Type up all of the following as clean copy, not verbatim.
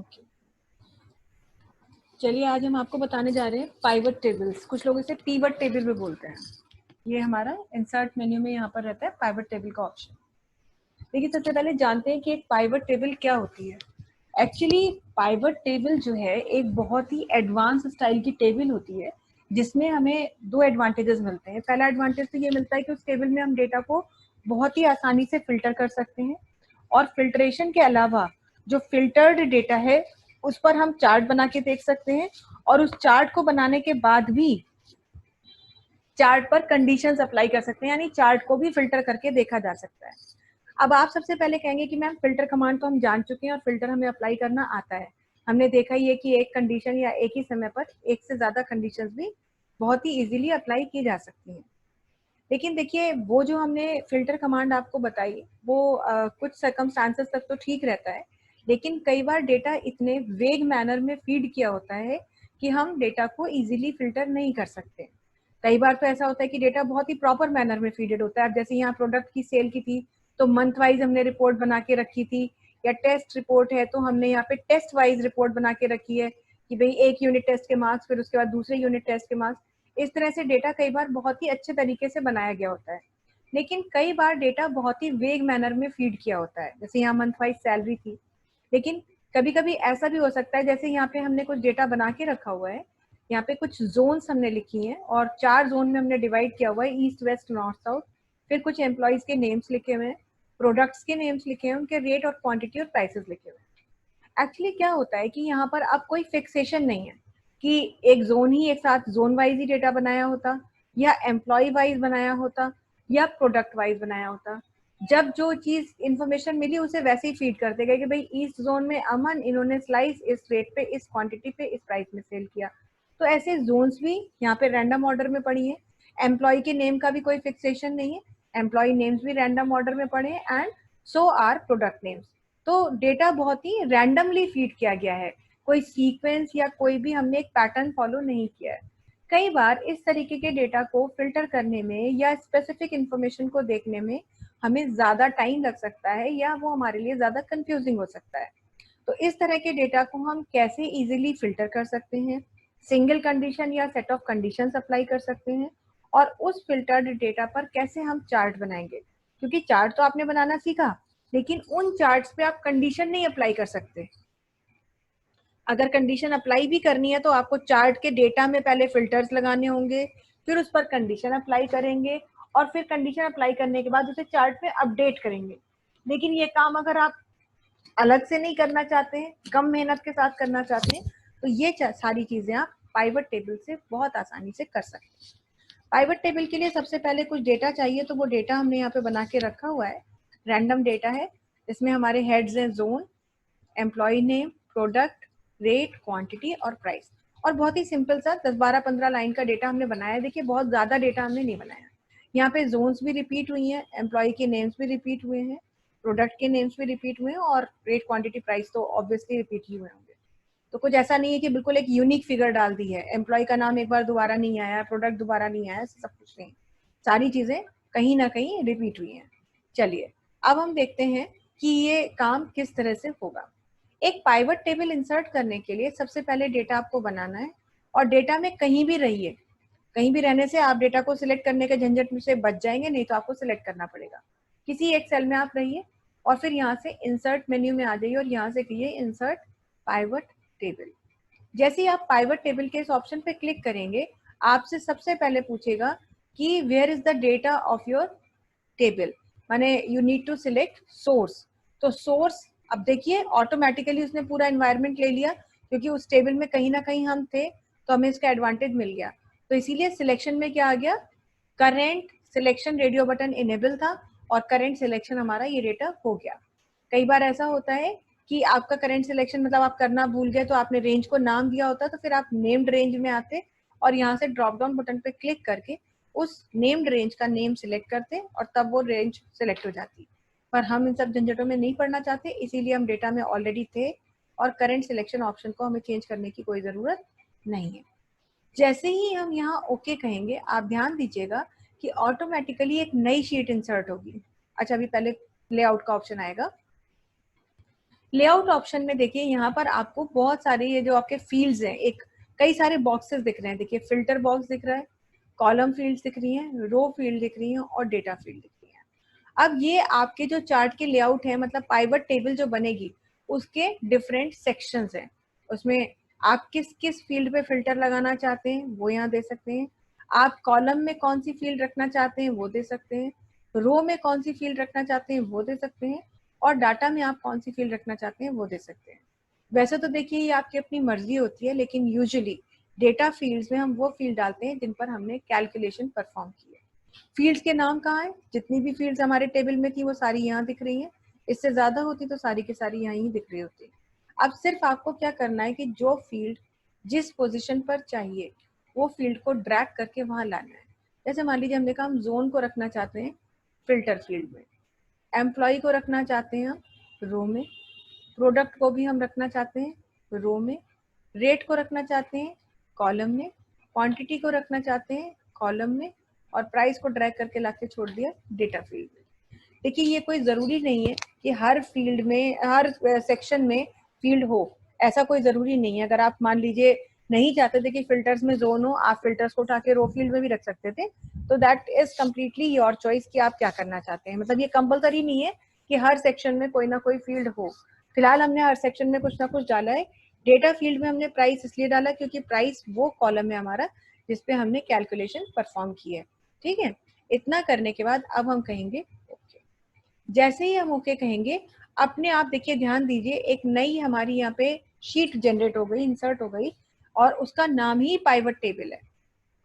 Okay, चलिए आज हम आपको बताने जा रहे हैं पाइवट टेबल्स। कुछ लोग इसे पीवट टेबल भी बोलते हैं। ये हमारा इंसर्ट मेन्यू में यहाँ पर रहता है पाइवट टेबल का ऑप्शन। देखिए, सबसे पहले जानते हैं कि एक पाइवट टेबल क्या होती है। एक्चुअली पाइवट टेबल जो है एक बहुत ही एडवांस स्टाइल की टेबल होती है, जिसमें हमें दो एडवांटेजेस मिलते हैं। पहला एडवांटेज तो ये मिलता है कि उस टेबल में हम डेटा को बहुत ही आसानी से फिल्टर कर सकते हैं, और फिल्ट्रेशन के अलावा जो फिल्टर्ड डेटा है उस पर हम चार्ट बना के देख सकते हैं, और उस चार्ट को बनाने के बाद भी चार्ट पर कंडीशंस अप्लाई कर सकते हैं, यानी चार्ट को भी फिल्टर करके देखा जा सकता है। अब आप सबसे पहले कहेंगे कि मैम फिल्टर कमांड तो हम जान चुके हैं और फिल्टर हमें अप्लाई करना आता है। हमने देखा ही है कि एक कंडीशन या एक ही समय पर एक से ज्यादा कंडीशंस भी बहुत ही इजीली अप्लाई की जा सकती हैं। लेकिन देखिए, वो जो हमने फिल्टर कमांड आपको बताई वो कुछ सर्कमस्टांसेस तक तो ठीक रहता है, लेकिन कई बार डेटा इतने वेग मैनर में फीड किया होता है कि हम डेटा को इजीली फिल्टर नहीं कर सकते। कई बार तो ऐसा होता है कि डेटा बहुत ही प्रॉपर मैनर में फीडेड होता है। अब जैसे यहाँ प्रोडक्ट की सेल की थी तो मंथ वाइज हमने रिपोर्ट बना के रखी थी, या टेस्ट रिपोर्ट है तो हमने यहाँ पे टेस्ट वाइज रिपोर्ट बना के रखी है कि भाई एक यूनिट टेस्ट के मार्क्स, फिर उसके बाद दूसरे यूनिट टेस्ट के मार्क्स। इस तरह से डेटा कई बार बहुत ही अच्छे तरीके से बनाया गया होता है, लेकिन कई बार डेटा बहुत ही वेग मैनर में फीड किया होता है। जैसे यहाँ मंथ वाइज सैलरी थी, लेकिन कभी कभी ऐसा भी हो सकता है, जैसे यहाँ पे हमने कुछ डेटा बना के रखा हुआ है, यहाँ पे कुछ जोन्स हमने लिखी हैं और 4 जोन में हमने डिवाइड किया हुआ है, ईस्ट वेस्ट नॉर्थ साउथ। फिर कुछ एम्प्लॉयज के नेम्स लिखे हुए हैं, प्रोडक्ट्स के नेम्स लिखे हैं, उनके रेट और क्वांटिटी और प्राइसेस लिखे हुए हैं। एक्चुअली क्या होता है कि यहाँ पर अब कोई फिक्सेशन नहीं है कि एक जोन ही एक साथ जोन वाइज ही डेटा बनाया होता, या एम्प्लॉय वाइज बनाया होता, या प्रोडक्ट वाइज बनाया होता। जब जो चीज इंफॉर्मेशन मिली उसे वैसे ही फीड करते गए कि भाई ईस्ट जोन में अमन, इन्होंने स्लाइस इस रेट पे, इस क्वांटिटी पे, इस प्राइस में सेल किया। तो ऐसे जोन्स भी यहाँ पे रैंडम ऑर्डर में पड़ी है। एम्प्लॉय के नेम का भी कोई फिक्सेशन नहीं है, एम्प्लॉय नेम्स भी रैंडम ऑर्डर में पड़े हैं, and so are product names. तो डेटा बहुत ही रैंडमली फीड किया गया है, कोई सीक्वेंस या कोई भी हमने एक पैटर्न फॉलो नहीं किया है। कई बार इस तरीके के डेटा को फिल्टर करने में या स्पेसिफिक इंफॉर्मेशन को देखने में हमें ज्यादा टाइम लग सकता है, या वो हमारे लिए ज्यादा कंफ्यूजिंग हो सकता है। तो इस तरह के डेटा को हम कैसे इजीली फिल्टर कर सकते हैं? सिंगल कंडीशन या सेट ऑफ कंडीशंस अप्लाई कर सकते हैं, और उस फिल्टर्ड डेटा पर कैसे हम चार्ट बनाएंगे। क्योंकि चार्ट तो आपने बनाना सीखा, लेकिन उन चार्ट्स पे आप कंडीशन नहीं अप्लाई कर सकते। अगर कंडीशन अप्लाई भी करनी है तो आपको चार्ट के डेटा में पहले फिल्टर्स लगाने होंगे, फिर उस पर कंडीशन अप्लाई करेंगे, और फिर कंडीशन अप्लाई करने के बाद उसे चार्ट में अपडेट करेंगे। लेकिन ये काम अगर आप अलग से नहीं करना चाहते हैं, कम मेहनत के साथ करना चाहते हैं, तो ये सारी चीजें आप पाइवट टेबल से बहुत आसानी से कर सकते हैं। पाइवट टेबल के लिए सबसे पहले कुछ डेटा चाहिए, तो वो डेटा हमने यहाँ पे बना के रखा हुआ है। रैंडम डेटा है, इसमें हमारे हेड्स हैं zone, employ name, product, rate, quantity और प्राइस। और बहुत ही सिंपल सा 10-12-15 लाइन का डेटा हमने बनाया है। देखिए, बहुत ज्यादा डेटा हमने नहीं बनाया। यहाँ पे जोन्स भी रिपीट हुई हैं, एम्प्लॉय के नेम्स भी रिपीट हुए हैं, प्रोडक्ट के नेम्स भी रिपीट हुए हैं, और रेट, क्वांटिटी, प्राइस तो ऑब्वियसली रिपीट ही हुए होंगे। तो कुछ ऐसा नहीं है कि बिल्कुल एक यूनिक फिगर डाल दी है, एम्प्लॉय का नाम एक बार दोबारा नहीं आया, प्रोडक्ट दोबारा नहीं आया, सब कुछ नहीं। सारी चीजें कहीं ना कहीं रिपीट हुई हैं। चलिए, अब हम देखते हैं कि ये काम किस तरह से होगा। एक पाइवट टेबल इंसर्ट करने के लिए सबसे पहले डेटा आपको बनाना है, और डेटा में कहीं भी रहिए। कहीं भी रहने से आप डेटा को सिलेक्ट करने के झंझट में से बच जाएंगे, नहीं तो आपको सिलेक्ट करना पड़ेगा। किसी एक सेल में आप रहिए, और फिर यहाँ से इंसर्ट मेन्यू में आ जाइए, और यहाँ से कहिए इंसर्ट पाइवट टेबल। जैसे ही आप पाइवट टेबल के इस ऑप्शन पे क्लिक करेंगे, आपसे सबसे पहले पूछेगा कि where is the data of your table, माने you need to select source. तो सोर्स, अब देखिए ऑटोमेटिकली उसने पूरा एनवायरनमेंट ले लिया, क्योंकि उस टेबल में कहीं ना कहीं हम थे, तो हमें इसका एडवांटेज मिल गया। तो इसीलिए सिलेक्शन में क्या आ गया, current selection radio button enable था, और करेंट सिलेक्शन हमारा ये डेटा हो गया। कई बार ऐसा होता है कि आपका करेंट सिलेक्शन मतलब आप करना भूल गए, तो आपने रेंज को नाम दिया होता, तो फिर आप नेम्ड रेंज में आते, और यहाँ से ड्रॉप डाउन बटन पे क्लिक करके उस नेम्ड रेंज का नेम सिलेक्ट करते, और तब वो रेंज सिलेक्ट हो जाती। पर हम इन सब झंझटों में नहीं पड़ना चाहते, इसीलिए हम डेटा में ऑलरेडी थे, और करंट सिलेक्शन ऑप्शन को हमें चेंज करने की कोई जरूरत नहीं है। जैसे ही हम यहाँ ओके कहेंगे, आप ध्यान दीजिएगा कि ऑटोमेटिकली एक नई शीट इंसर्ट होगी। अच्छा, अभी पहले लेआउट का ऑप्शन आएगा। लेआउट ऑप्शन में देखिए यहाँ पर आपको बहुत सारे ये जो आपके फील्ड्स हैं, एक कई सारे बॉक्सेस दिख रहे हैं। देखिए फिल्टर बॉक्स दिख रहा है, कॉलम फील्ड्स दिख रही हैं, रो फील्ड दिख रही हैं और डेटा फील्ड दिख रही है। अब ये आपके जो चार्ट के लेआउट है, मतलब पाइवट टेबल जो बनेगी उसके डिफरेंट सेक्शंस हैं। उसमें आप किस किस फील्ड पे फिल्टर लगाना चाहते हैं वो यहाँ दे सकते हैं। आप कॉलम में कौन सी फील्ड रखना चाहते हैं वो दे सकते हैं। रो में कौन सी फील्ड रखना चाहते हैं वो दे सकते हैं। और डाटा में आप कौन सी फील्ड रखना चाहते हैं वो दे सकते हैं। वैसे तो देखिए ये आपकी अपनी मर्जी होती है, लेकिन यूजुअली डेटा फील्ड्स में हम वो फील्ड डालते हैं जिन पर हमने कैलकुलेशन परफॉर्म की है। फील्ड्स के नाम कहाँ है? जितनी भी फील्ड्स हमारे टेबल में थी वो सारी यहाँ दिख रही हैं। इससे ज्यादा होती तो सारी की सारी यहाँ ही दिख रही होती। अब सिर्फ आपको क्या करना है कि जो फील्ड जिस पोजीशन पर चाहिए वो फील्ड को ड्रैग करके वहां लाना है। जैसे मान लीजिए हमने कहा हम जोन को रखना चाहते हैं फिल्टर फील्ड में, एम्प्लॉय को रखना चाहते हैं हम रो में, प्रोडक्ट को भी हम रखना चाहते हैं रो में, रेट को रखना चाहते हैं कॉलम में, क्वांटिटी को रखना चाहते हैं कॉलम में, और प्राइस को ड्रैग करके लाके छोड़ दिया डेटा फील्ड में। देखिए ये कोई जरूरी नहीं है कि हर फील्ड में हर सेक्शन में फील्ड हो, ऐसा कोई जरूरी नहीं है। अगर आप मान लीजिए नहीं चाहते थे कि फिल्टर्स में जोन हो, आप फिल्टर्स को उठा के रो फील्ड में भी रख सकते थे। तो that is completely your choice कि आप क्या करना चाहते हैं। मतलब ये कंपलसरी नहीं है कि हर सेक्शन में कोई ना कोई फील्ड हो। फिलहाल हमने हर सेक्शन में कुछ ना कुछ डाला है। डेटा फील्ड में हमने प्राइस इसलिए डाला क्योंकि प्राइस वो कॉलम है हमारा जिसपे हमने कैलकुलेशन परफॉर्म की है। ठीक है, इतना करने के बाद अब हम कहेंगे ओके। जैसे ही हम ओके कहेंगे, अपने आप देखिए ध्यान दीजिए एक नई हमारी यहाँ पे शीट जनरेट हो गई, इंसर्ट हो गई, और उसका नाम ही पाइवट टेबल है।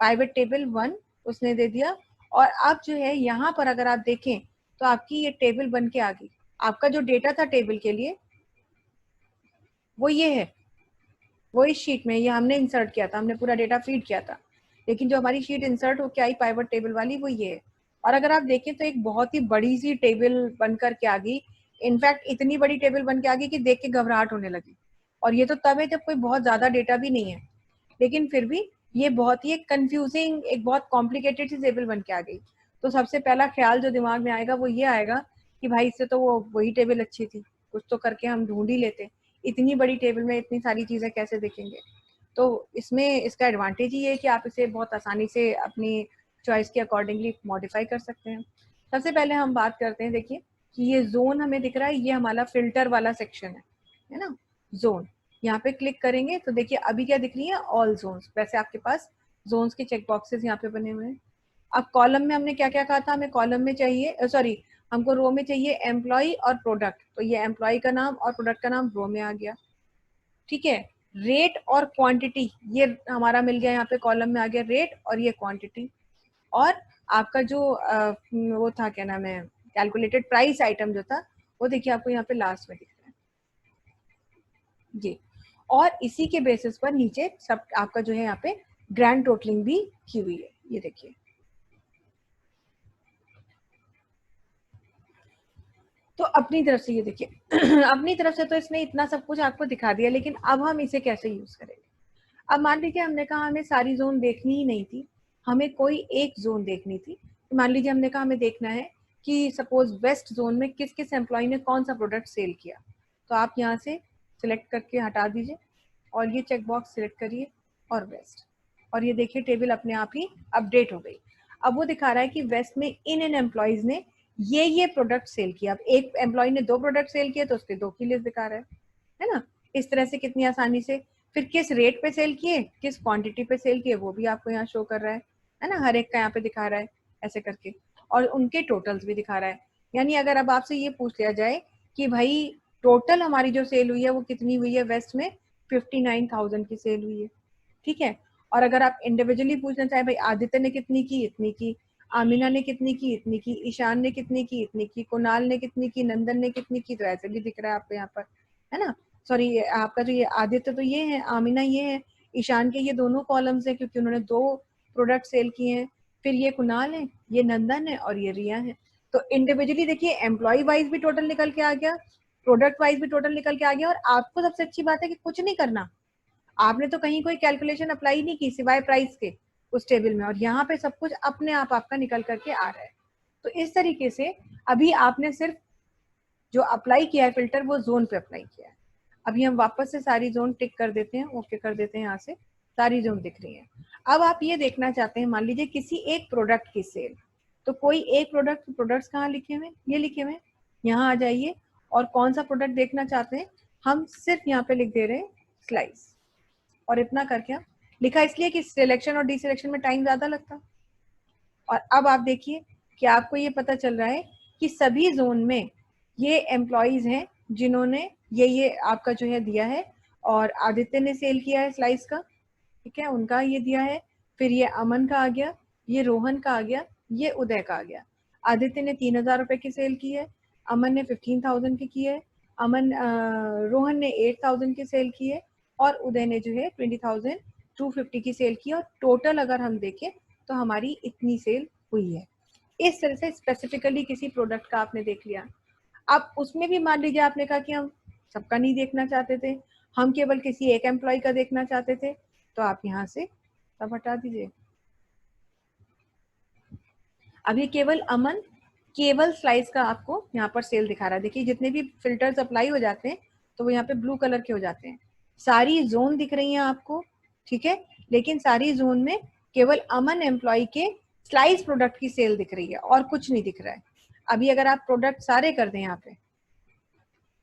पाइवट टेबल 1 उसने दे दिया। और अब जो है यहाँ पर अगर आप देखें तो आपकी ये टेबल बन के आ गई। आपका जो डेटा था टेबल के लिए वो ये है, वो इस शीट में ये हमने इंसर्ट किया था, हमने पूरा डेटा फीड किया था। लेकिन जो हमारी शीट इंसर्ट होके आई पाइवट टेबल वाली वो ये है। और अगर आप देखें तो एक बहुत ही बड़ी सी टेबल बनकर के आ गई। इनफैक्ट इतनी बड़ी टेबल बन के आ गई कि देख के घबराहट होने लगी। और ये तो तब है जब कोई बहुत ज्यादा डेटा भी नहीं है, लेकिन फिर भी ये बहुत ही एक कंफ्यूजिंग, एक बहुत कॉम्प्लिकेटेड सी टेबल बन के आ गई। तो सबसे पहला ख्याल जो दिमाग में आएगा वो ये आएगा कि भाई इससे तो वो वही टेबल अच्छी थी, कुछ तो करके हम ढूंढ ही लेते। इतनी बड़ी टेबल में इतनी सारी चीजें कैसे देखेंगे। तो इसमें इसका एडवांटेज ये है कि आप इसे बहुत आसानी से अपनी चॉइस के अकॉर्डिंगली मॉडिफाई कर सकते हैं। सबसे पहले हम बात करते हैं, देखिए कि ये जोन हमें दिख रहा है, ये हमारा फिल्टर वाला सेक्शन है ना, जोन। यहाँ पे क्लिक करेंगे तो देखिए अभी क्या दिख रही है, ऑल जोन्स। वैसे आपके पास जोन्स के चेक बॉक्सेस यहाँ पे बने हुए हैं। अब कॉलम में हमने क्या क्या कहा था, हमें कॉलम में चाहिए, सॉरी हमको रो में चाहिए एम्प्लॉय और प्रोडक्ट। तो ये एम्प्लॉय का नाम और प्रोडक्ट का नाम रो में आ गया। ठीक है, रेट और क्वांटिटी ये हमारा मिल गया, यहाँ पे कॉलम में आ गया रेट और ये क्वांटिटी। और आपका जो वो था क्या नाम है, कैलकुलेटेड प्राइस आइटम जो था वो देखिए आपको यहाँ पे लास्ट में दिख रहा है जी। और इसी के बेसिस पर नीचे सब आपका जो है यहाँ पे ग्रैंड टोटलिंग भी की हुई है, ये देखिए। तो अपनी तरफ से ये देखिए अपनी तरफ से तो इसने इतना सब कुछ आपको दिखा दिया, लेकिन अब हम इसे कैसे यूज करेंगे। अब मान लीजिए हमने कहा हमें सारी जोन देखनी ही नहीं थी, हमें कोई एक जोन देखनी थी। तो मान लीजिए हमने कहा हमें देखना है कि सपोज वेस्ट जोन में किस किस एम्प्लॉय ने कौन सा प्रोडक्ट सेल किया। तो आप यहाँ से सिलेक्ट करके हटा दीजिए और ये चेक बॉक्स सिलेक्ट करिए और वेस्ट, और ये देखिए टेबल अपने आप ही अपडेट हो गई। अब वो दिखा रहा है कि वेस्ट में इन एम्प्लॉयज ने ये प्रोडक्ट सेल किया। अब एक एम्प्लॉय ने 2 प्रोडक्ट सेल किए तो उसके 2 की लिस्ट दिखा रहा है ना। इस तरह से कितनी आसानी से, फिर किस रेट पे सेल किए, किस क्वांटिटी पे सेल किए वो भी आपको यहाँ शो कर रहा है ना, हर एक का यहाँ पे दिखा रहा है ऐसे करके। और उनके टोटल्स भी दिखा रहा है। यानी अगर अब आपसे ये पूछ लिया जाए कि भाई टोटल हमारी जो सेल हुई है वो कितनी हुई है, वेस्ट में 59,000 की सेल हुई है। ठीक है, और अगर आप इंडिविजुअली पूछना चाहे भाई आदित्य ने कितनी की, इतनी की, आमिना ने कितनी की, इतनी की, ईशान ने कितनी की, इतनी की, कुणाल ने कितनी की, नंदन ने कितनी की, तो ऐसे भी दिख रहा है आपको यहाँ पर, है ना। सॉरी आपका जो ये आदित्य तो ये है, आमिना ये है, ईशान के ये दोनों कॉलम्स हैं क्योंकि उन्होंने 2 प्रोडक्ट सेल किए हैं, फिर ये कुणाल है, ये नंदन है और ये रिया है। तो इंडिविजुअली देखिए एम्प्लॉय वाइज भी टोटल निकल के आ गया, प्रोडक्ट वाइज भी टोटल निकल के आ गया। और आपको सबसे अच्छी बात है कि कुछ नहीं करना, आपने तो कहीं कोई कैलकुलेशन अप्लाई नहीं की सिवाय प्राइस के उस टेबल में, और यहाँ पे सब कुछ अपने आप आपका निकल करके आ रहा है। तो इस तरीके से अभी आपने सिर्फ जो अप्लाई किया है फिल्टर वो जोन पे अप्लाई किया है। अभी हम वापस से सारी जोन टिक कर देते हैं, ओके कर देते हैं, यहाँ से सारी जोन दिख रही है। अब आप ये देखना चाहते हैं, मान लीजिए किसी एक प्रोडक्ट की सेल, तो कोई एक प्रोडक्ट्स कहाँ लिखे हुए, ये लिखे हुए, यहाँ आ जाइए और कौन सा प्रोडक्ट देखना चाहते हैं, हम सिर्फ यहाँ पे लिख दे रहे हैं स्लाइस, और इतना करके हम लिखा, इसलिए कि सिलेक्शन और डिसिलेक्शन में टाइम ज्यादा लगता। और अब आप देखिए कि आपको ये पता चल रहा है कि सभी जोन में ये एम्प्लॉयज हैं जिन्होंने ये आपका जो है दिया है, और आदित्य ने सेल किया है स्लाइस का, ठीक है, उनका ये दिया है, फिर ये अमन का आ गया, ये रोहन का आ गया, ये उदय का आ गया। आदित्य ने 3,000 रुपए की सेल की है, अमन ने 15,000 की है, रोहन ने 8,000 की सेल की है, और उदय ने जो है 20,250 की सेल की है, और टोटल अगर हम देखें तो हमारी इतनी सेल हुई है। इस तरह से स्पेसिफिकली किसी प्रोडक्ट का आपने देख लिया। अब उसमें भी मान लीजिए आपने कहा कि हम सबका नहीं देखना चाहते थे, हम केवल किसी एक एम्प्लॉय का देखना चाहते थे, तो आप यहाँ से सब हटा दीजिए। अभी केवल अमन, केवल स्लाइस का आपको यहाँ पर सेल दिखा रहा है। देखिए जितने भी फिल्टर्स अप्लाई हो जाते हैं तो वो यहाँ पे ब्लू कलर के हो जाते हैं, सारी जोन दिख रही है आपको, ठीक है, लेकिन सारी जोन में केवल अमन एम्प्लॉय के स्लाइस प्रोडक्ट की सेल दिख रही है और कुछ नहीं दिख रहा है। अभी अगर आप प्रोडक्ट सारे कर दें यहाँ पे,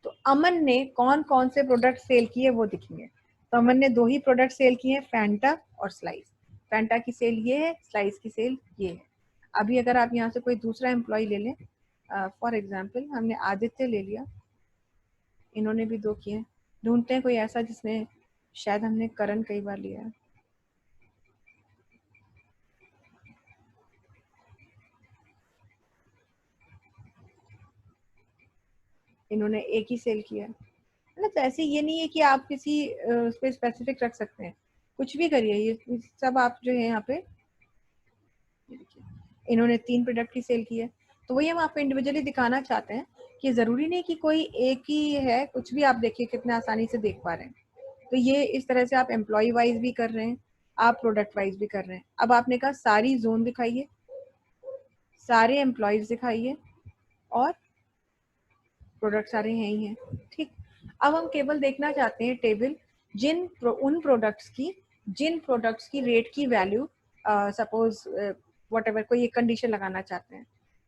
तो अमन ने कौन कौन से प्रोडक्ट सेल किए वो दिखेंगे। तो अमन ने 2 ही प्रोडक्ट सेल किए हैं, फैंटा और स्लाइस। फैंटा की सेल ये है, स्लाइस की सेल ये है। अभी अगर आप यहाँ से कोई दूसरा एम्प्लॉय ले लें, फॉर एग्जाम्पल हमने आदित्य ले लिया, इन्होंने भी 2 किए, ढूंढते हैं कोई ऐसा जिसने, शायद हमने करण कई बार लिया है, इन्होंने एक ही सेल किया है ना। तो ऐसे ये नहीं है कि आप किसी उस पर स्पेसिफिक रख सकते हैं, कुछ भी करिए, ये सब आप जो है यहाँ पे देखिए, इन्होंने 3 प्रोडक्ट की सेल की है। तो वही हम आपको इंडिविजुअली दिखाना चाहते हैं कि जरूरी नहीं कि कोई एक ही है, कुछ भी आप देखिए कितने आसानी से देख पा रहे हैं। तो ये इस तरह से आप एम्प्लॉय वाइज भी कर रहे हैं, आप प्रोडक्ट वाइज भी कर रहे हैं। अब आपने कहा सारी जोन दिखाइए, सारे एम्प्लॉयज दिखाइए, और प्रोडक्ट सारे हैं ही हैं, ठीक। अब हम केवल देखना चाहते हैं टेबल उन प्रोडक्ट्स की जिन प्रोडक्ट्स की रेट की वैल्यू, सपोज वट एवर, कोई एक कंडीशन लगाना चाहते हैं,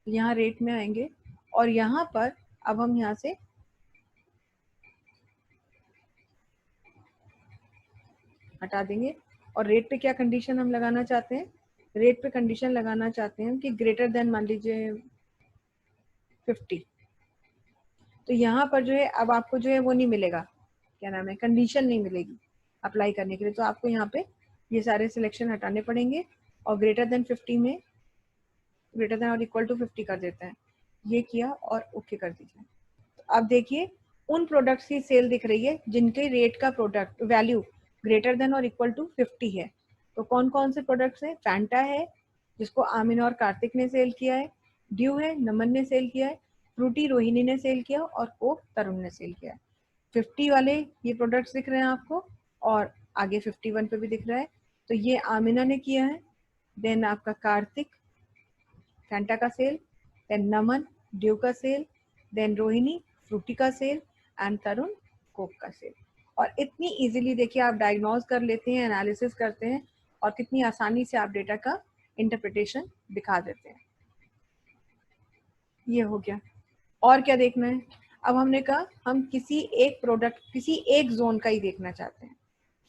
यहाँ रेट में आएंगे और यहाँ पर अब हम यहाँ से हटा देंगे, और रेट पे क्या कंडीशन हम लगाना चाहते हैं, रेट पे कंडीशन लगाना चाहते हैं कि ग्रेटर देन मान लीजिए 50। तो यहाँ पर जो है अब आपको जो है वो नहीं मिलेगा, क्या नाम है, कंडीशन नहीं मिलेगी अप्लाई करने के लिए। तो आपको यहाँ पे ये सारे सिलेक्शन हटाने पड़ेंगे, और ग्रेटर देन 50 में ग्रेटर देन और इक्वल टू 50 कर देते हैं, ये किया और ओके कर दीजिए। तो अब देखिए उन प्रोडक्ट्स की सेल दिख रही है जिनके रेट का प्रोडक्ट वैल्यू ग्रेटर देन और इक्वल टू 50 है। तो कौन कौन से प्रोडक्ट्स हैं, फैंटा है जिसको आमिन और कार्तिक ने सेल किया है, ड्यू है नमन ने सेल किया है, फ्रूटी रोहिणी ने सेल किया, और कोक तरुण ने सेल किया है। 50 वाले ये प्रोडक्ट्स दिख रहे हैं आपको, और आगे 51 पे भी दिख रहा है, तो ये आमिना ने किया है। देन आपका कार्तिक फैंटा का सेल, देन नमन ड्यू का सेल, देन रोहिणी फ्रूटी का सेल, एंड तरुण कोक का सेल। और इतनी इजीली देखिए आप डायग्नोज कर लेते हैं, एनालिसिस करते हैं, और कितनी आसानी से आप डेटा का इंटरप्रिटेशन दिखा देते हैं। ये हो गया। और क्या देखना है, अब हमने कहा हम किसी एक प्रोडक्ट, किसी एक जोन का ही देखना चाहते हैं,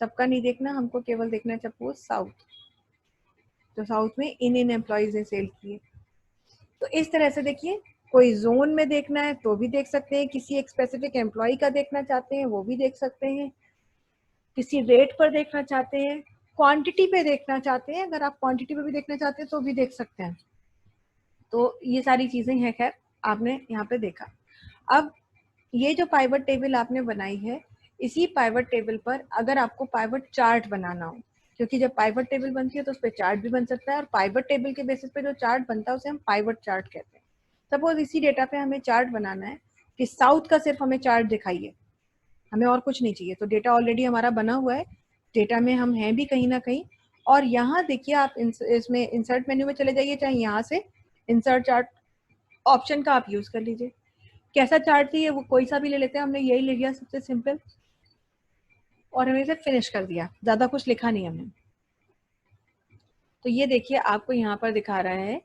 सबका नहीं देखना, हमको केवल देखना है सपोज साउथ, तो साउथ में इन एम्प्लॉयज ने सेल किए। तो इस तरह से देखिए, कोई जोन में देखना है तो भी देख सकते हैं, किसी एक स्पेसिफिक एम्प्लॉय का देखना चाहते हैं वो भी देख सकते हैं, किसी रेट पर देखना चाहते हैं, क्वांटिटी पे देखना चाहते हैं, अगर आप क्वांटिटी पे भी देखना चाहते हैं तो भी देख सकते हैं। तो ये सारी चीजें हैं, खैर आपने यहाँ पे देखा। अब ये जो पाइवट टेबल आपने बनाई है, इसी पाइवट टेबल पर अगर आपको पाइवट चार्ट बनाना हो, क्योंकि जब पाइवट टेबल बनती है तो उस पर चार्ट भी बन सकता है, और पाइवट टेबल के बेसिस पे जो चार्ट बनता है उसे हम पाइवट चार्ट कहते हैं। सपोज इसी डेटा पे हमें चार्ट बनाना है कि साउथ का सिर्फ हमें चार्ट दिखाइए, हमें और कुछ नहीं चाहिए, तो डेटा ऑलरेडी हमारा बना हुआ है, डेटा में हम हैं भी कहीं ना कहीं। और यहाँ देखिए आप इसमें इंसर्ट मेन्यू में चले जाइए, चाहे यहाँ से इंसर्ट चार्ट ऑप्शन का आप यूज कर लीजिए। कैसा चार्ट चाहिए वो कोई सा भी ले लेते हैं, हमने यही ले लिया सबसे सिंपल और हमने इसे फिनिश कर दिया, ज्यादा कुछ लिखा नहीं हमने। तो ये देखिए आपको यहाँ पर दिखा रहा है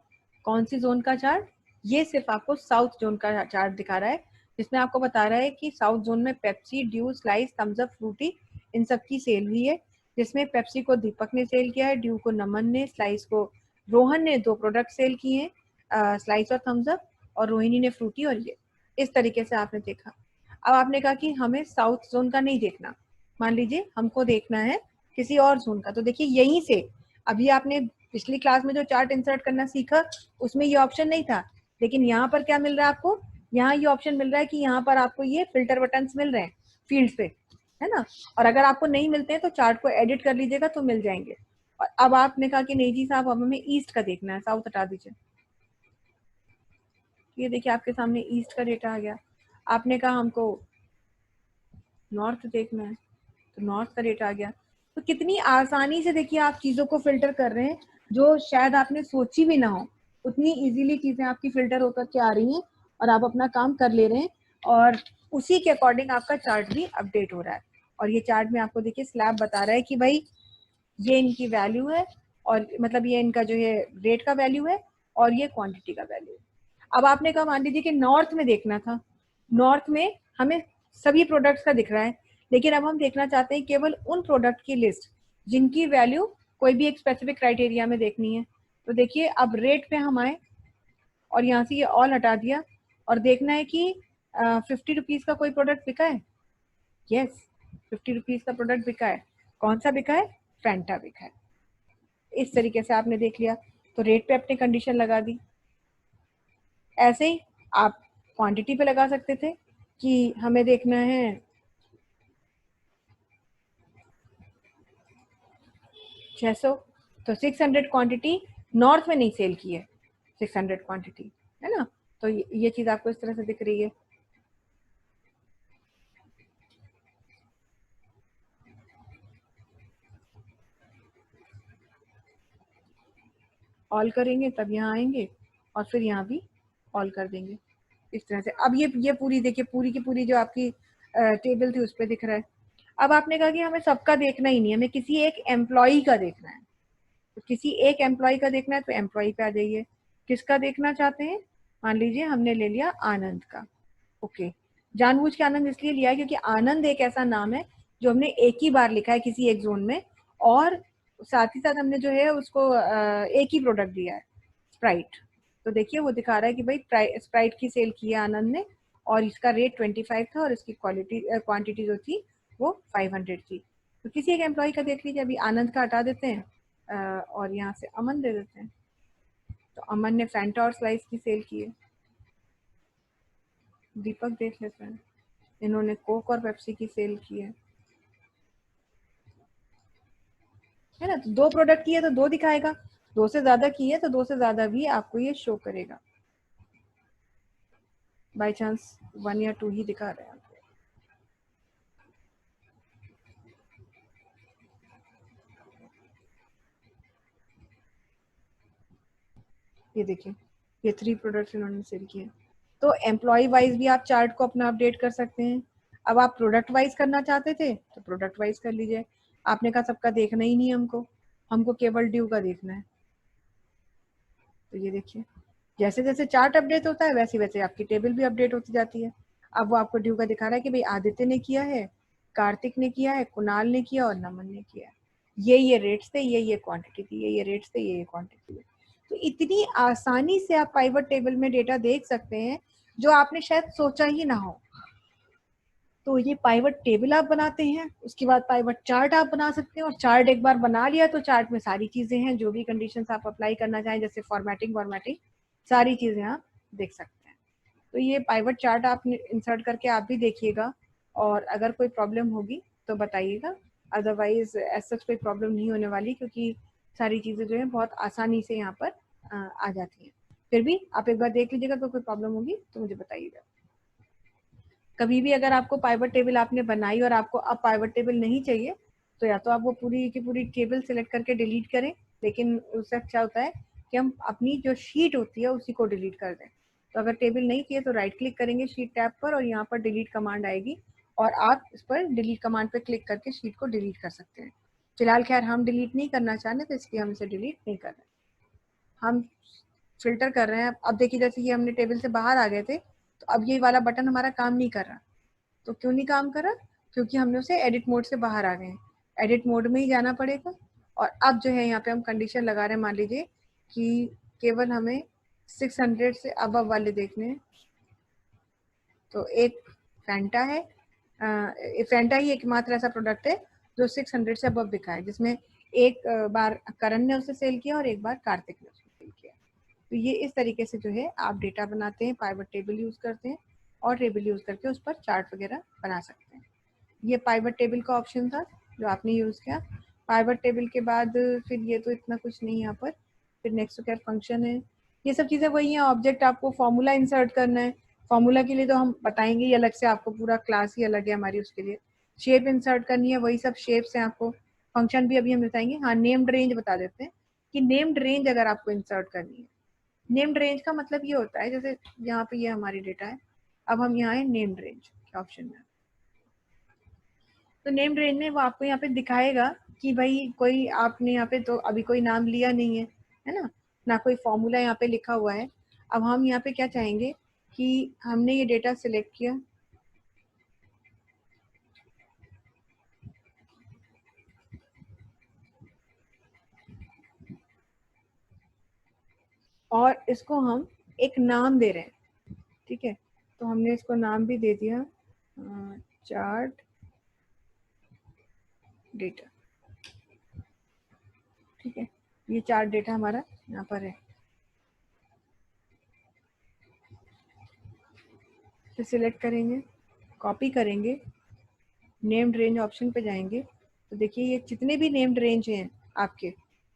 कौन सी जोन का चार्ट, ये सिर्फ आपको साउथ जोन का चार्ट दिखा रहा है, जिसमें आपको बता रहा है कि साउथ जोन में Pepsi, Dew, Slice, Thums Up, Frooti इन सब की सेल हुई है, जिसमें पेप्सी को दीपक ने सेल किया है, ड्यू को नमन ने, स्लाइस को रोहन ने 2 प्रोडक्ट सेल किए हैं, स्लाइस और थम्स अप, और रोहिणी ने फ्रूटी, और ये इस तरीके से आपने देखा। अब आपने कहा कि हमें साउथ जोन का नहीं देखना, मान लीजिए हमको देखना है किसी और जोन का, तो देखिए यहीं से अभी आपने पिछली क्लास में जो चार्ट इंसर्ट करना सीखा उसमें ये ऑप्शन नहीं था, लेकिन यहाँ पर क्या मिल रहा है आपको, यहाँ ये ऑप्शन मिल रहा है कि यहाँ पर आपको ये फिल्टर बटन्स मिल रहे हैं फील्ड पे, है ना। और अगर आपको नहीं मिलते हैं तो चार्ट को एडिट कर लीजिएगा तो मिल जाएंगे। और अब आपने कहा कि नहीं जी साहब अब हमें ईस्ट का देखना है, साउथ हटा दीजिए। ये देखिए आपके सामने ईस्ट का डेटा आ गया। आपने कहा हमको नॉर्थ देखना है तो नॉर्थ का डेटा आ गया। तो कितनी आसानी से देखिए आप चीजों को फिल्टर कर रहे हैं जो शायद आपने सोची भी ना हो, उतनी इजीली चीजें आपकी फिल्टर होकर के आ रही हैं और आप अपना काम कर ले रहे हैं, और उसी के अकॉर्डिंग आपका चार्ट भी अपडेट हो रहा है। और ये चार्ट में आपको देखिए स्लैब बता रहा है कि भाई ये इनकी वैल्यू है, और मतलब ये इनका जो है रेट का वैल्यू है और ये क्वांटिटी का वैल्यू है। अब आपने कहा मान लीजिए कि नॉर्थ में देखना था, नॉर्थ में हमें सभी प्रोडक्ट्स का दिख रहा है, लेकिन अब हम देखना चाहते हैं केवल उन प्रोडक्ट की लिस्ट जिनकी वैल्यू कोई भी एक स्पेसिफिक क्राइटेरिया में देखनी है। तो देखिए अब रेट पे हम आए और यहाँ से ये ऑल हटा दिया और देखना है कि 50 रुपीज का कोई प्रोडक्ट बिका है। यस, 50 रुपीज का प्रोडक्ट बिका है। कौन सा बिका है? फैंटा बिका है। इस तरीके से आपने देख लिया, तो रेट पे अपनी कंडीशन लगा दी। ऐसे ही आप क्वांटिटी पे लगा सकते थे कि हमें देखना है 600, तो 600 क्वांटिटी नॉर्थ में नहीं सेल की है, 600 क्वांटिटी, है ना। तो ये चीज आपको इस तरह से दिख रही है। ऑल करेंगे तब यहाँ आएंगे और फिर यहाँ भी ऑल कर देंगे इस तरह से। अब ये पूरी देखिए, पूरी की पूरी जो आपकी टेबल थी उस पर दिख रहा है। अब आपने कहा कि हमें सबका देखना ही नहीं है, हमें किसी एक एम्प्लॉई का देखना है। तो किसी एक एम्प्लॉय का देखना है तो एम्प्लॉय पे आ जाइए। किसका देखना चाहते हैं? मान लीजिए हमने ले लिया आनंद का। ओके, जानबूझ के आनंद इसलिए लिया है क्योंकि आनंद एक ऐसा नाम है जो हमने एक ही बार लिखा है किसी एक जोन में, और साथ ही साथ हमने जो है उसको एक ही प्रोडक्ट दिया है, स्प्राइट। तो देखिए वो दिखा रहा है कि भाई स्प्राइट की सेल की है आनंद ने, और इसका रेट 25 था और इसकी क्वांटिटी जो थी वो 500 थी। तो किसी एक एम्प्लॉय का देख लीजिए। अभी आनंद का हटा देते हैं और यहाँ से अमन दे देते हैं। तो अमन ने फैंटा और स्लाइस की सेल की है। दीपक देख लेते हैं, इन्होंने कोक और पेप्सी की सेल की है ना। तो 2 प्रोडक्ट की है तो 2 दिखाएगा, 2 से ज्यादा की है तो 2 से ज्यादा भी आपको ये शो करेगा। बाय चांस 1 या 2 ही दिखा रहे हैं। ये देखिए ये 3 प्रोडक्ट्स इन्होंने सेल किए। तो एम्प्लॉय वाइज भी आप चार्ट को अपना अपडेट कर सकते हैं। अब आप प्रोडक्ट वाइज करना चाहते थे तो प्रोडक्ट वाइज कर लीजिए। आपने कहा सबका देखना ही नहीं हमको, हमको केवल ड्यू का देखना है। तो ये देखिए जैसे जैसे चार्ट अपडेट होता है वैसे वैसे आपकी टेबल भी अपडेट होती जाती है। अब वो आपको ड्यू का दिखा रहा है कि भाई आदित्य ने किया है, कार्तिक ने किया है, कुणाल ने किया और नमन ने किया है। ये रेट्स थे, ये क्वांटिटी थी, ये रेट्स थे, ये क्वांटिटी है। तो इतनी आसानी से आप पाइवट टेबल में डेटा देख सकते हैं जो आपने शायद सोचा ही ना हो। तो ये पाइवट टेबल आप बनाते हैं, उसके बाद पाइवट चार्ट आप बना सकते हैं, और चार्ट एक बार बना लिया तो चार्ट में सारी चीजें हैं, जो भी कंडीशंस आप अप्लाई करना चाहें जैसे फॉर्मेटिंग सारी चीजें आप देख सकते हैं। तो ये पाइवट चार्ट आप इंसर्ट करके आप भी देखिएगा, और अगर कोई प्रॉब्लम होगी तो बताइएगा। अदरवाइज ऐसा कोई प्रॉब्लम नहीं होने वाली, क्योंकि सारी चीजें जो है बहुत आसानी से यहाँ पर आ जाती हैं। फिर भी आप एक बार देख लीजिएगा, तो कोई प्रॉब्लम होगी तो मुझे बताइएगा। कभी भी अगर आपको पाइवट टेबल आपने बनाई और आपको अब पाइवट टेबल नहीं चाहिए, तो या तो आप वो पूरी की पूरी टेबल सेलेक्ट करके डिलीट करें, लेकिन उससे अच्छा होता है कि हम अपनी जो शीट होती है उसी को डिलीट कर दें। तो अगर टेबल नहीं चाहिए तो राइट क्लिक करेंगे शीट टैब पर और यहाँ पर डिलीट कमांड आएगी और आप इस पर डिलीट कमांड पर क्लिक करके शीट को डिलीट कर सकते हैं। फिलहाल खैर हम डिलीट नहीं करना चाहते तो इसलिए हम इसे डिलीट नहीं कर रहे, हम फिल्टर कर रहे हैं। अब देखिए जैसे ये हमने टेबल से बाहर आ गए थे तो अब ये वाला बटन हमारा काम नहीं कर रहा। तो क्यों नहीं काम कर रहा? क्योंकि हमने उसे एडिट मोड से बाहर आ गए हैं। एडिट मोड में ही जाना पड़ेगा और अब जो है यहाँ पे हम कंडीशन लगा रहे हैं, मान लीजिए कि केवल हमें 600 से अबव वाले देखने हैं। तो एक फैंटा है, फैंटा ही एकमात्र ऐसा प्रोडक्ट है जो 600 से अबव बिका है, जिसमें एक बार करण ने उसे सेल किया और एक बार कार्तिक ने उसे सेल किया। तो ये इस तरीके से जो है आप डेटा बनाते हैं, पाइवट टेबल यूज करते हैं और टेबल यूज करके उस पर चार्ट वगैरह बना सकते हैं। ये पाइवट टेबल का ऑप्शन था जो आपने यूज किया। पाइवट टेबल के बाद फिर ये तो इतना कुछ नहीं यहाँ पर। फिर नेक्स्ट क्या फंक्शन है, ये सब चीजें वही है। ऑब्जेक्ट आपको फॉर्मूला इंसर्ट करना है, फॉर्मूला के लिए तो हम बताएंगे ही अलग से, आपको पूरा क्लास ही अलग है हमारी उसके लिए। शेप इंसर्ट करनी है, वही सब शेप्स हैं आपको। फंक्शन भी अभी हम बताएंगे। हाँ, नेम्ड रेंज बता देते हैं कि नेम्ड रेंज अगर आपको इंसर्ट करनी है, नेम्ड रेंज का मतलब ये होता है जैसे यहाँ पे ये हमारी डेटा है, अब हम यहाँ है नेम्ड रेंज के ऑप्शन में। तो नेम्ड रेंज में वो आपको यहाँ पे दिखाएगा कि भाई कोई आपने यहाँ पे तो अभी कोई नाम लिया नहीं है ना, ना कोई फॉर्मूला यहाँ पे लिखा हुआ है। अब हम यहाँ पे क्या चाहेंगे कि हमने ये डेटा सिलेक्ट किया और इसको हम एक नाम दे रहे हैं, ठीक है। तो हमने इसको नाम भी दे दिया चार्ट डेटा, ठीक है। ये चार्ट डेटा हमारा यहाँ पर है। फिर सिलेक्ट करेंगे, कॉपी करेंगे, नेम्ड रेंज ऑप्शन पे जाएंगे। तो देखिए ये जितने भी नेम्ड रेंज हैं आपके,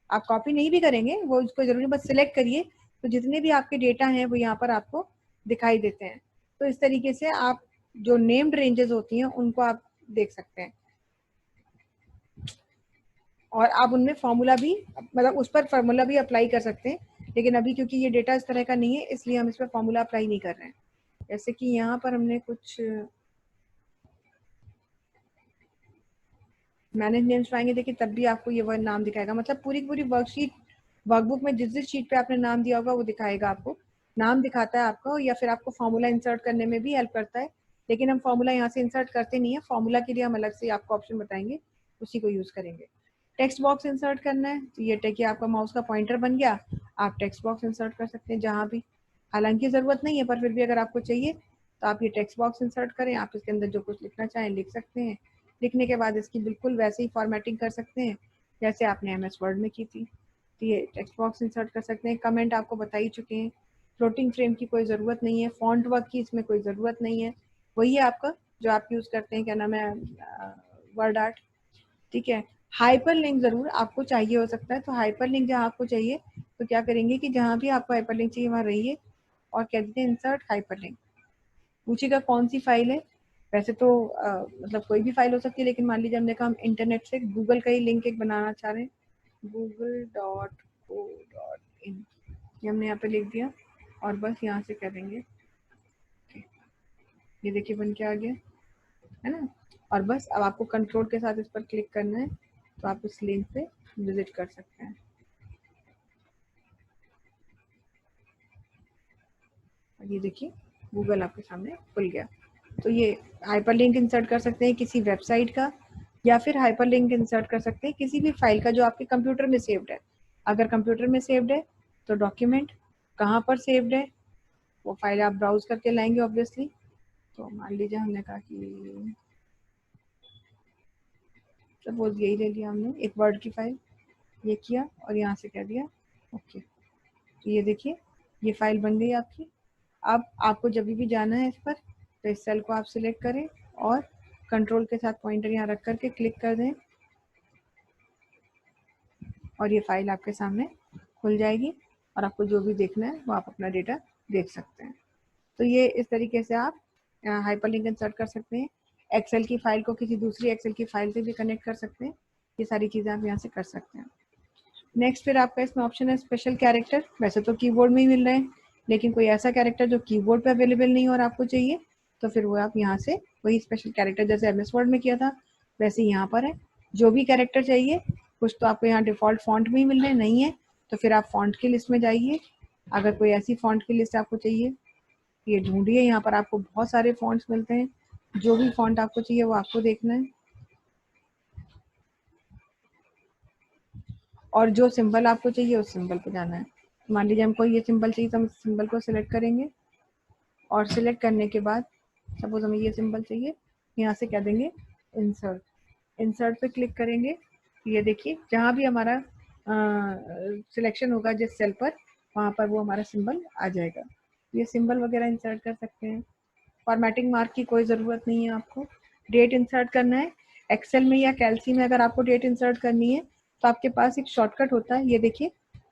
आप कॉपी नहीं भी करेंगे वो उसको जरूरी, बस सिलेक्ट करिए तो जितने भी आपके डेटा हैं वो यहाँ पर आपको दिखाई देते हैं। तो इस तरीके से आप जो नेम्ड रेंजेस होती हैं उनको आप देख सकते हैं और आप उनमें फॉर्मूला भी, मतलब उस पर फॉर्मूला भी अप्लाई कर सकते हैं। लेकिन अभी क्योंकि ये डेटा इस तरह का नहीं है इसलिए हम इस पर फॉर्मूला अप्लाई नहीं कर रहे हैं। जैसे कि यहाँ पर हमने कुछ मैनेज नेम्स पाएंगे, देखिए तब भी आपको ये वर्ड नाम दिखाएगा, मतलब पूरी पूरी वर्कशीट, वर्कबुक में जिस जिस शीट पे आपने नाम दिया होगा वो दिखाएगा आपको, नाम दिखाता है आपको। या फिर आपको फॉर्मूला इंसर्ट करने में भी हेल्प करता है, लेकिन हम फॉर्मूला यहाँ से इंसर्ट करते नहीं है। फॉर्मूला के लिए हम अलग से आपको ऑप्शन बताएंगे, उसी को यूज करेंगे। टेक्स्ट बॉक्स इंसर्ट करना है तो ये टेक आपका माउस का पॉइंटर बन गया, आप टेक्स्ट बॉक्स इंसर्ट कर सकते हैं जहाँ भी, हालांकि जरूरत नहीं है पर फिर भी अगर आपको चाहिए तो आप ये टेक्स्ट बॉक्स इंसर्ट करें। आप इसके अंदर जो कुछ लिखना चाहें लिख सकते हैं। लिखने के बाद इसकी बिल्कुल वैसे ही फॉर्मेटिंग कर सकते हैं जैसे आपने MS वर्ड में की थी। तो ये टेक्स्ट बॉक्स इंसर्ट कर सकते हैं। कमेंट आपको बता ही चुके हैं, फ्लोटिंग फ्रेम की कोई ज़रूरत नहीं है, फॉन्ट वर्क की इसमें कोई ज़रूरत नहीं है, वही है आपका जो आप यूज़ करते हैं, क्या नाम है, वर्ड आर्ट, ठीक है। हाइपर लिंक ज़रूर आपको चाहिए हो सकता है, तो हाइपर लिंक जहाँ आपको चाहिए तो क्या करेंगे कि जहाँ भी आपको हाइपर लिंक चाहिए वहाँ रहिए और कह देते हैं इंसर्ट हाइपर लिंक। पूछेगा कौन सी फाइल है, वैसे तो मतलब कोई भी फाइल हो सकती है, लेकिन मान लीजिए हमने कहा हम इंटरनेट से गूगल का ही लिंक एक बनाना चाह रहे हैं, google.co.in, ये हमने यहाँ पे लिख दिया और बस यहाँ से कर देंगे, ये देखिए बन के आ गया है ना। और बस अब आपको कंट्रोल के साथ इस पर क्लिक करना है तो आप इस लिंक पे विजिट कर सकते हैं। और ये देखिए गूगल आपके सामने खुल गया। तो ये हाइपरलिंक इंसर्ट कर सकते हैं किसी वेबसाइट का, या फिर हाइपरलिंक इंसर्ट कर सकते हैं किसी भी फाइल का जो आपके कंप्यूटर में सेव्ड है। अगर कंप्यूटर में सेव्ड है तो डॉक्यूमेंट कहाँ पर सेव्ड है वो फाइल आप ब्राउज करके लाएंगे ऑब्वियसली। तो मान लीजिए हमने कहा कि सपोज यही ले लिया हमने, एक वर्ड की फाइल, ये किया और यहाँ से कह दिया ओके। तो ये देखिए ये फाइल बन गई आपकी। अब आपको जब भी जाना है इस पर तो इस सेल को आप सिलेक्ट करें और कंट्रोल के साथ पॉइंटर यहाँ रख करके क्लिक कर दें और ये फाइल आपके सामने खुल जाएगी और आपको जो भी देखना है वो आप अपना डेटा देख सकते हैं। तो ये इस तरीके से आप हाइपरलिंक इंसर्ट कर सकते हैं। एक्सेल की फाइल को किसी दूसरी एक्सेल की फाइल से भी कनेक्ट कर सकते हैं। ये सारी चीज़ें आप यहाँ से कर सकते हैं। नेक्स्ट फिर आपका इसमें ऑप्शन है स्पेशल कैरेक्टर, वैसे तो कीबोर्ड में ही मिल रहे हैं लेकिन कोई ऐसा कैरेक्टर जो कीबोर्ड पे अवेलेबल नहीं हो और आपको चाहिए, तो फिर वो आप यहाँ से वही स्पेशल कैरेक्टर जैसे एमएस वर्ड में किया था वैसे यहाँ पर है। जो भी कैरेक्टर चाहिए, कुछ तो आपको यहाँ डिफ़ॉल्ट फ़ॉन्ट में ही मिल रहे हैं, नहीं है तो फिर आप फ़ॉन्ट की लिस्ट में जाइए। अगर कोई ऐसी फ़ॉन्ट की लिस्ट आपको चाहिए, ये ढूंढिए, यहाँ पर आपको बहुत सारे फ़ॉन्ट्स मिलते हैं। जो भी फ़ॉन्ट आपको चाहिए वो आपको देखना है, और जो सिंबल आपको चाहिए उस सिंबल पे जाना है। मान लीजिए हमको ये सिंबल चाहिए तो हम सिंबल को सिलेक्ट करेंगे, और सिलेक्ट करने के बाद सपोज हमें ये सिंबल चाहिए, यहाँ से क्या देंगे, इंसर्ट। इंसर्ट पे क्लिक करेंगे, ये देखिए जहाँ भी हमारा सिलेक्शन होगा जिस सेल पर, वहाँ पर वो हमारा सिंबल आ जाएगा। ये सिंबल वगैरह इंसर्ट कर सकते हैं। फॉर्मेटिंग मार्क की कोई ज़रूरत नहीं है आपको। डेट इंसर्ट करना है एक्सेल में या कैल्सी में, अगर आपको डेट इंसर्ट करनी है तो आपके पास एक शॉर्टकट होता है, ये देखिए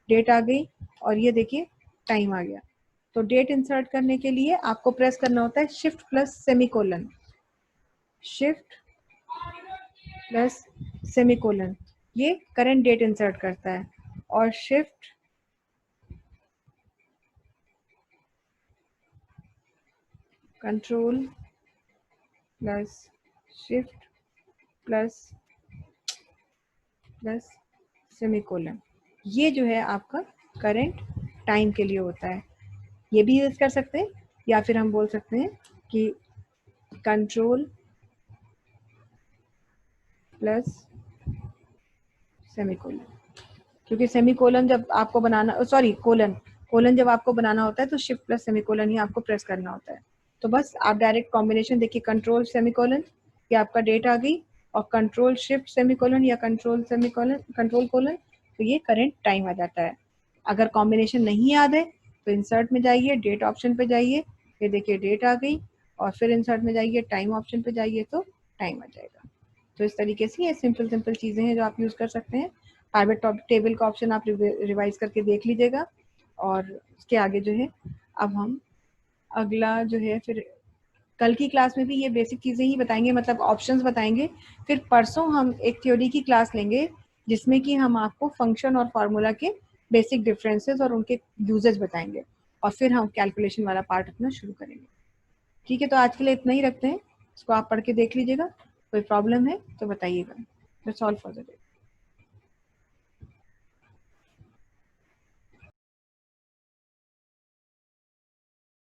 डेट आ गई और ये देखिए टाइम आ गया। तो डेट इंसर्ट करने के लिए आपको प्रेस करना होता है shift plus semicolon, shift plus semicolon, ये करंट डेट इंसर्ट करता है। और shift control plus shift plus plus semicolon, ये जो है आपका करंट टाइम के लिए होता है। ये भी यूज कर सकते हैं, या फिर हम बोल सकते हैं कि कंट्रोल प्लस सेमीकोलन, क्योंकि सेमीकोलन जब आपको बनाना, सॉरी कोलन, कोलन जब आपको बनाना होता है तो शिफ्ट प्लस सेमीकोलन ही आपको प्रेस करना होता है। तो बस आप डायरेक्ट कॉम्बिनेशन देखिए, कंट्रोल सेमीकोलन, ये आपका डेट आ गई, और कंट्रोल शिफ्ट सेमीकोलन या कंट्रोल सेमीकोलन कंट्रोल कोलन, तो ये करंट टाइम आ जाता है। अगर कॉम्बिनेशन नहीं याद है तो इंसर्ट में जाइए, डेट ऑप्शन पे जाइए, ये देखिए डेट आ गई, और फिर इंसर्ट में जाइए, टाइम ऑप्शन पे जाइए तो टाइम आ जाएगा। तो इस तरीके से ये सिंपल सिंपल चीज़ें हैं जो आप यूज़ कर सकते हैं। प्राइवेट टेबल का ऑप्शन आप रिवाइज करके देख लीजिएगा। और उसके आगे जो है, अब हम अगला जो है फिर कल की क्लास में भी ये बेसिक चीज़ें ही बताएंगे, मतलब ऑप्शंस बताएंगे। फिर परसों हम एक थ्योरी की क्लास लेंगे जिसमें कि हम आपको फंक्शन और फार्मूला के बेसिक डिफरेंसेस और उनके यूजेज बताएंगे, और फिर हम कैलकुलेशन वाला पार्ट अपना शुरू करेंगे। ठीक है, तो आज के लिए इतना ही रखते हैं, इसको आप पढ़ के देख लीजिएगा, कोई प्रॉब्लम है तो बताइएगा। That's all for the day.